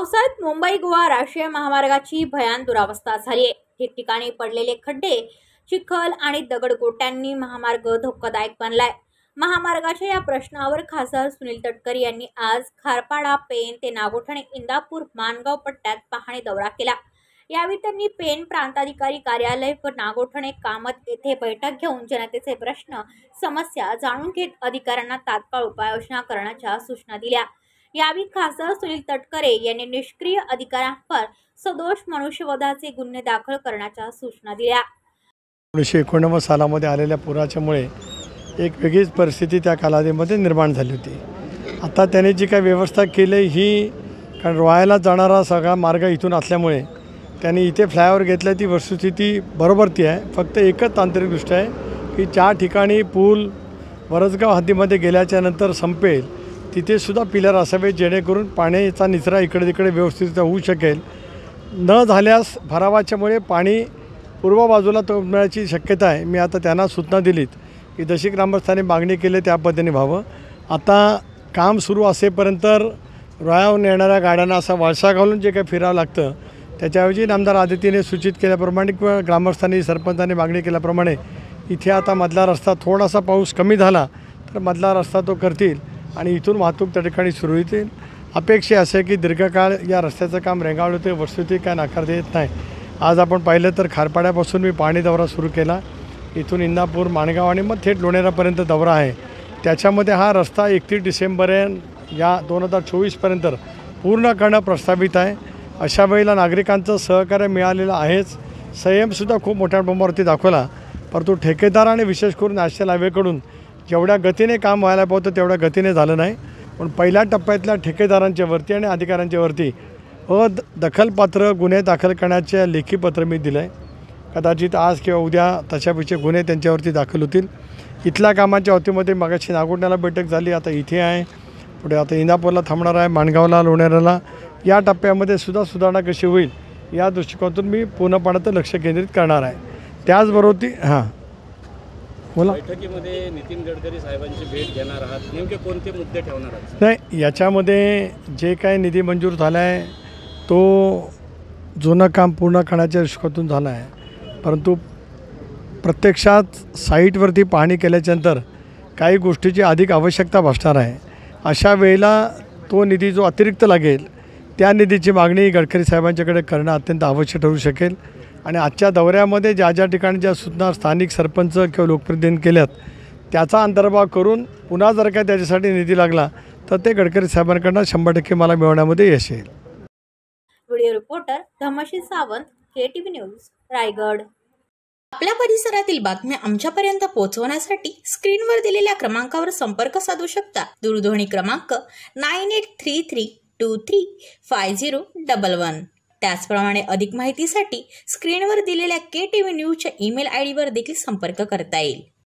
पावसाळ्यात मुंबई गोवा राष्ट्रीय महामार्गाची भयान दुरावस्था झाली आहे। ठिकठिकाणी पडलेले खड्डे, चिखल आणि दगडगोट्यांनी महामार्ग धोकादायक बनलाय। महामार्गाच्या या प्रश्नावर खासदार सुनील तटकरे यांनी आज खारपाडा, पेण ते नागोठणे, इंदापूर, माणगाव पट्ट्यात पाहणी दौरा केला। यावेळी त्यांनी पेण प्रांताधिकारी कार्यालय व नागोठणे, कामत येथे बैठक घेऊन जनतेचे प्रश्न, समस्या जाणून घेत अधिकाऱ्यांना तात्काळ उपाययोजना करण्याच्या सूचना दिल्या। यावेळी खासदार सुनील तटकरे यांनी निष्क्रिय अधिकाऱ्यांवर सदोष मनुष्यवधाचे गुन्हे दाखल करण्याच्या सूचना दिल्या। 1989 सालामध्ये आलेल्या पुराच्यामुळे एक वेगळीच परिस्थिती त्या कालावधीमध्ये निर्माण झाली होती। आता त्याने जी काही व्यवस्था केली ही कारण रोहायला जाणारा सगळा मार्ग इथून असल्यामुळे त्यांनी इथे फ्लायओव्हर घेतला, ती वस्तुस्थिती बरोबर ती आहे। फक्त एकच तांत्रिक दृष्ट आहे की ज्या ठिकाणी पूल वरसगाव हद्दीमध्ये गेल्याच्या नंतर संपेल तिथे सुद्धा पिलर असावे जेणेकरून पाण्याचा निचरा इकडे तिकडे व्यवस्थित होऊ शकेल। न झाल्यास भरावाच्यामुळे पाणी पूर्व बाजूला तोडण्याची शक्यता आहे। मी आता त्यांना सूचना दिलीत की जशी ग्रामस्थांनी मागणी केली त्या पद्धतीने व्हावं। आता काम सुरू असेपर्यंत रोहावरून येणाऱ्या गाड्यांना असा वळसा घालून जे काही फिरावं लागतं त्याच्याऐवजी आमदार आदितीने सूचित केल्याप्रमाणे किंवा ग्रामस्थांनी सरपंचांनी मागणी केल्याप्रमाणे इथे आता मधला रस्ता थोडासा पाऊस कमी झाला तर मधला रस्ता तो करतील आणि इथून वाहतूक त्या ठिकाणी सुरू होईल। अपेक्षा असे की दीर्घकाळ या रस्त्याचं काम रेंगाळलं होते, वस्तुस्थिती काय नाकारता येत नाही। आज आपण पाहिलं तर खारपाड्यापासून मी पाहणी दौरा सुरू केला, इथून इंदापूर, माणगाव आणि मग थेट लोणेरापर्यंत दौरा आहे। त्याच्यामध्ये हा रस्ता 31 डिसेंबर या 2024पर्यंत पूर्ण करणं प्रस्तावित आहे। अशा वेळेला नागरिकांचं सहकार्य मिळालेलं आहेच, संयमसुद्धा खूप मोठ्या प्रमाणावरती दाखवला, परंतु ठेकेदाराने विशेष करून नॅशनल हायवेकडून जेवढ्या गतीने काम व्हायला पाहतं तेवढ्या गतीने झालं नाही। पण पहिल्या टप्प्यातल्या ठेकेदारांच्या वरती आणि अधिकाऱ्यांच्या वरती दखलपात्र गुन्हे दाखल करण्याचे लेखी पत्र मी दिलं आहे। कदाचित आज किंवा उद्या तशापेक्षा गुन्हे त्यांच्यावरती दाखल होतील। इथल्या कामाच्या वतीमध्ये मगाशी नागोठण्याला बैठक झाली, आता इथे आहे, पुढे आता इंदापूरला थांबणार आहे, माणगावला, लोणेराला। या टप्प्यामध्ये सुद्धा सुधारणा कशी होईल या दृष्टिकोनातून मी पूर्णपणे लक्ष केंद्रित करणार आहे। त्याचबरोबर बोला, बैठकीमध्ये नितीन गडकरी साहेबांची भेट घेणार आहात, नेमके कोणते मुद्दे ठेवणार आहात? नाही, याच्यामध्ये जे काही निधी मंजूर झाला आहे तो जुनं काम पूर्ण करण्याच्या दृष्टिकोनातून झाला आहे, परंतु प्रत्यक्षात साईटवरती पाहणी केल्याच्यानंतर काही गोष्टीची अधिक आवश्यकता भासणार आहे। अशा वेळेला तो निधी जो अतिरिक्त लागेल त्या निधीची मागणी गडकरी साहेबांच्याकडे करणं अत्यंत आवश्यक ठरू शकेल। आणि आजच्या दौऱ्यामध्ये ज्या ज्या ठिकाणी ज्या सूचना स्थानिक सरपंच किंवा लोकप्रतिनिधींनी केल्यात त्याचा अंतर्भाव करून पुन्हा जर काय त्याच्यासाठी निधी लागला तर ते गडकरी साहेबांकडून 100% मला मिळवण्यामध्ये यश येईल। Video reporter Dhamshi Sawant, KTV news, Raigad. आपल्या परिसरातील बातम्या आमच्यापर्यंत पोहोचवण्यासाठी स्क्रीनवर दिलेल्या क्रमांकावर संपर्क साधू शकता। दूरध्वनी क्रमांक 9833235011। त्याचप्रमाणे अधिक माहितीसाठी स्क्रीनवर दिलेल्या KTV न्यूजच्या ईमेल ID वर देखील संपर्क करता येईल।